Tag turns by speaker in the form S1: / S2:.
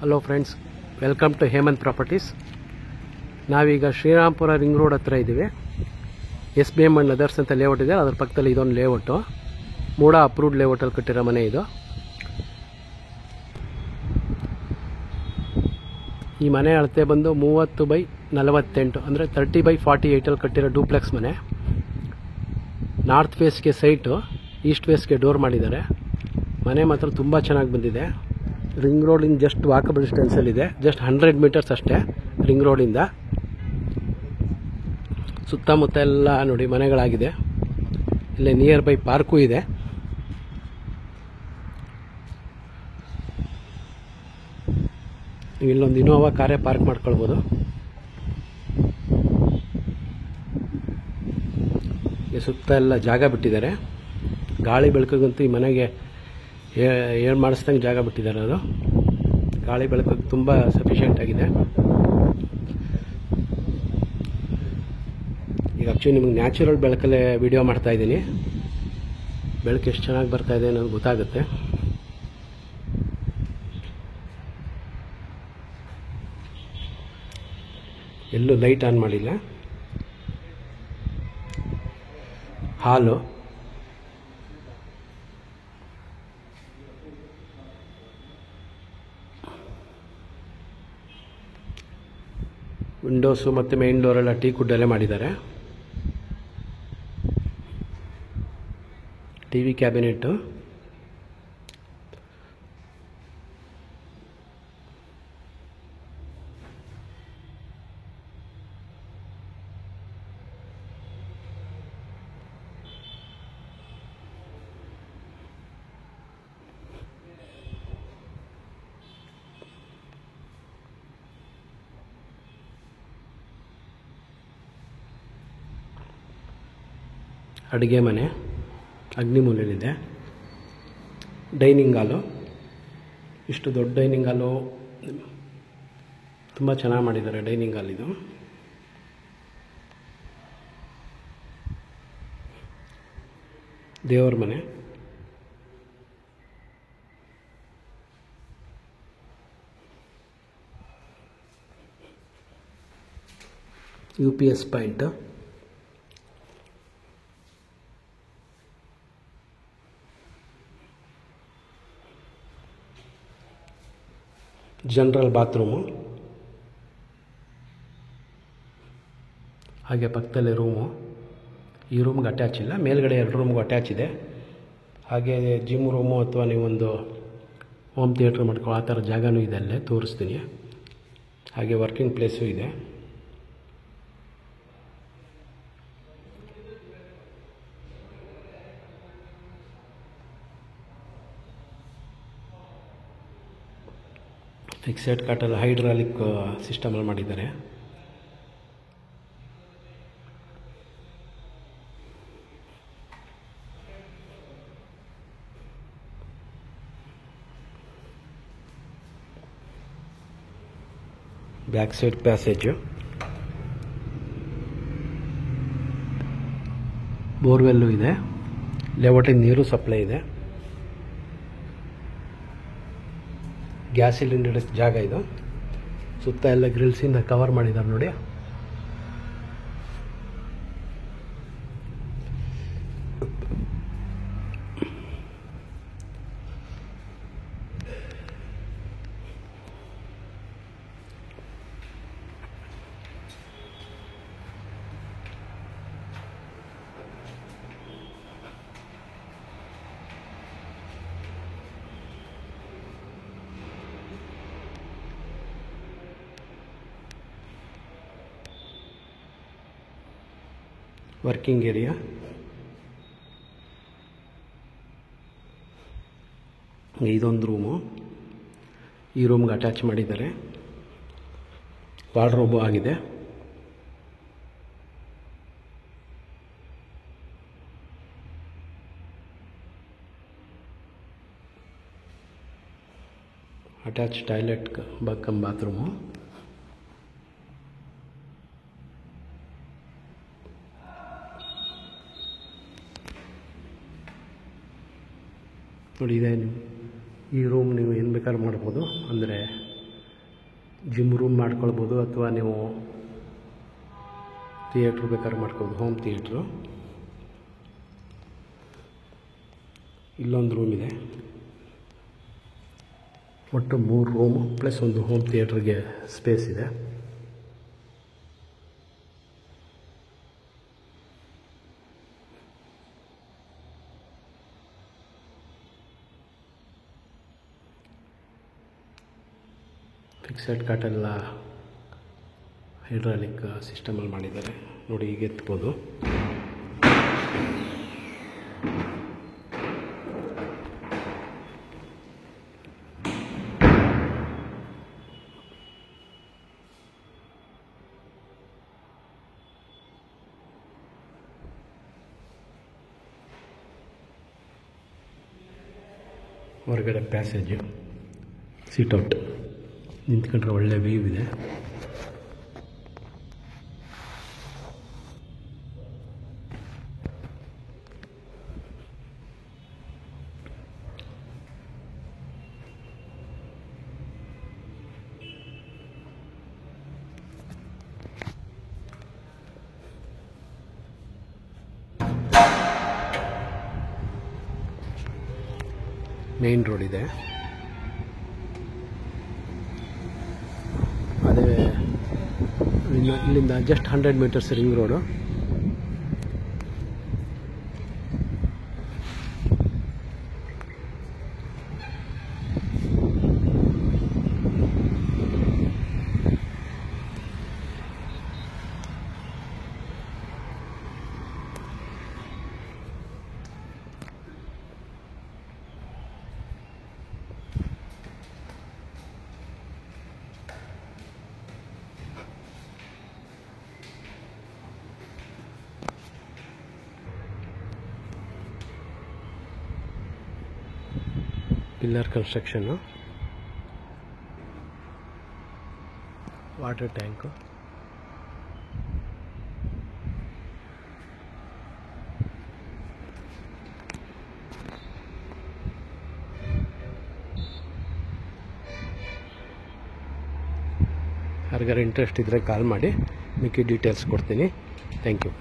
S1: Hello friends, welcome to Hemanth properties. ನಾವೀಗ Srirampura ring road ಹತ್ರ ಇದ್ದೀವಿ. SBM ಅಂಡ್ ಅದರ್ಸ್ ಅಂತ ಲೇಔಟ್ ಇದೆ, ಅದ್ರ ಪಕ್ಕದಲ್ಲಿ ಇದೊಂದು ಲೇಔಟು. ಮೂಡ ಅಪ್ರೂವ್ಡ್ ಲೇಔಟಲ್ಲಿ ಕಟ್ಟಿರೋ ಮನೆ ಇದು. ಈ ಮನೆ ಅಳತೆ ಬಂದು 30/48 ಅಂದರೆ 30/48 ಕಟ್ಟಿರೋ ಡೂಪ್ಲೆಕ್ಸ್ ಮನೆ. ನಾರ್ತ್ ಫೇಸ್ಗೆ ಸೈಟು, ಈಸ್ಟ್ ಫೇಸ್ಗೆ ಡೋರ್ ಮಾಡಿದ್ದಾರೆ. ಮನೆ ಮಾತ್ರ ತುಂಬ ಚೆನ್ನಾಗಿ ಬಂದಿದೆ. ರಿಂಗ್ ರೋಡಿಂದ ಜಸ್ಟ್ ವಾಕಬಲ್ ಡಿಸ್ಟೆನ್ಸಲ್ಲಿದೆ, ಜಸ್ಟ್ 100 ಮೀಟರ್ಸ್ ಅಷ್ಟೇ ರಿಂಗ್ ರೋಡಿಂದ. ಸುತ್ತಮುತ್ತ ಎಲ್ಲ ನೋಡಿ ಮನೆಗಳಾಗಿದೆ. ಇಲ್ಲೇ ನಿಯರ್ ಬೈ ಪಾರ್ಕು ಇದೆ. ನೀವು ಇಲ್ಲೊಂದು ಇನೋವಾ ಕಾರೇ ಪಾರ್ಕ್ ಮಾಡ್ಕೊಳ್ಬೋದು. ಈ ಸುತ್ತ ಎಲ್ಲ ಜಾಗ ಬಿಟ್ಟಿದ್ದಾರೆ. ಗಾಳಿ ಬೆಳಕಿಗಂತೂ ಈ ಮನೆಗೆ ಏನು ಮಾಡಿಸ್ದಂಗೆ ಜಾಗ ಬಿಟ್ಟಿದ್ದಾರೆ. ಅದು ಗಾಳಿ ಬೆಳಕಿಗೆ ತುಂಬ ಸಫಿಷಿಯೆಂಟ್ ಆಗಿದೆ. ಈಗ ಆ್ಯಕ್ಚುಲಿ ನಿಮಗೆ ನ್ಯಾಚುರಲ್ ಬೆಳಕಲ್ಲೇ ವಿಡಿಯೋ ಮಾಡ್ತಾ ಇದ್ದೀನಿ. ಬೆಳಕು ಎಷ್ಟು ಚೆನ್ನಾಗಿ ಬರ್ತಾ ಇದೆ ಅನ್ನೋದು ಗೊತ್ತಾಗುತ್ತೆ. ಎಲ್ಲೂ ಲೈಟ್ ಆನ್ ಮಾಡಿಲ್ಲ. ಹಾಲು, ವಿಂಡೋಸು ಮತ್ತು ಮೇನ್ ಡೋರೆಲ್ಲ ಟೀ ಕುಡ್ಡಲ್ಲೇ ಮಾಡಿದ್ದಾರೆ. TV ಕ್ಯಾಬಿನೆಟ್ಟು, ಅಡುಗೆ ಮನೆ ಅಗ್ನಿಮೂಲೆಯಲ್ಲಿದೆ. ಡೈನಿಂಗ್ ಹಾಲು, ಇಷ್ಟು ದೊಡ್ಡ ಡೈನಿಂಗ್ ಹಾಲು, ತುಂಬ ಚೆನ್ನಾಗಿ ಮಾಡಿದ್ದಾರೆ ಡೈನಿಂಗ್ ಹಾಲ್ ಇದು. ದೇವ್ರ ಮನೆ, UPS ಪಾಯಿಂಟ್, ಜನರಲ್ ಬಾತ್ರೂಮು, ಹಾಗೆ ಪಕ್ಕದಲ್ಲೇ ರೂಮು. ಈ ರೂಮ್ಗೆ ಅಟ್ಯಾಚ್ ಇಲ್ಲ, ಮೇಲ್ಗಡೆ 2 ರೂಮ್ಗೂ ಅಟ್ಯಾಚ್ ಇದೆ. ಹಾಗೆ ಜಿಮ್ ರೂಮು ಅಥವಾ ನೀವೊಂದು ಹೋಮ್ ಥಿಯೇಟ್ರ್ ಮಾಡ್ಕೊಳ್ಳೋ ಆ ಥರ ಜಾಗನೂ ಇದೆ, ಅಲ್ಲೇ ತೋರಿಸ್ತೀನಿ. ಹಾಗೆ ವರ್ಕಿಂಗ್ ಪ್ಲೇಸು ಇದೆ. ಫಿಕ್ಸೆಡ್ ಕಾಟಲ್ಲಿ ಹೈಡ್ರಾಲಿಕ್ ಸಿಸ್ಟಮಲ್ಲಿ ಮಾಡಿದ್ದಾರೆ. ಬ್ಯಾಕ್ ಸೈಡ್ ಪ್ಯಾಸೇಜು, ಬೋರ್ವೆಲ್ಲು ಇದೆ. ಲೇಔಟಿಗೆ ನೀರು ಸಪ್ಲೈ ಇದೆ. ಗ್ಯಾಸ್ ಸಿಲಿಂಡರ್ ಜಾಗ ಇದು. ಸುತ್ತ ಎಲ್ಲ ಗ್ರಿಲ್ಸಿಂದ ಕವರ್ ಮಾಡಿದ್ದಾರೆ ನೋಡಿ. ವರ್ಕಿಂಗ್ ಏರಿಯಾ, ಇದೊಂದು ರೂಮು. ಈ ರೂಮ್ಗೆ ಅಟ್ಯಾಚ್ ಮಾಡಿದ್ದಾರೆ. ವಾರ್ಡ್ರೋಬು ಆಗಿದೆ. Attach toilet come bathroom. ನೋಡಿ, ಇದೆ ಈ ರೂಮ್ ನೀವು ಏನು ಬೇಕಾದ್ರೂ ಮಾಡ್ಬೋದು. ಅಂದರೆ ಜಿಮ್ ರೂಮ್ ಮಾಡ್ಕೊಳ್ಬೋದು, ಅಥವಾ ನೀವು ಥಿಯೇಟ್ರ್ ಬೇಕಾದ್ರೆ ಮಾಡ್ಕೊಬೋದು, ಹೋಮ್ ಥಿಯೇಟ್ರು. ಇಲ್ಲೊಂದು ರೂಮ್ ಇದೆ. ಒಟ್ಟು 3 ರೂಮು ಪ್ಲಸ್ ಒಂದು ಹೋಮ್ ಥಿಯೇಟ್ರಿಗೆ ಸ್ಪೇಸ್ ಇದೆ. ಫಿಕ್ಸೆಡ್ ಕಾಟೆಲ್ಲ ಹೈಡ್ರಾಲಿಕ್ ಸಿಸ್ಟಮಲ್ಲಿ ಮಾಡಿದ್ದಾರೆ ನೋಡಿ. ಈಗ ಎತ್ಬೋದು. ಹೊರಗಡೆ ಪ್ಯಾಸೇಜು, ಸಿಟ್ಔಟ್, ನಿಂತ್ಕೊಂಡ್ರೆ ಒಳ್ಳೆ ವ್ಯೂ ಇದೆ. ಮೇನ್ ರೋಡ್ ಇದೆ. ಅದೇ ಇಲ್ಲಿಂದ just 100 metres ring road. Pillar construction, water tank, ಯಾರಿಗಾರು ಇಂಟ್ರೆಸ್ಟ್ ಇದ್ದರೆ ಕಾಲ್ ಮಾಡಿ, ಮಿಕ್ಕಿ ಡೀಟೇಲ್ಸ್ ಕೊಡ್ತೀನಿ. Thank you.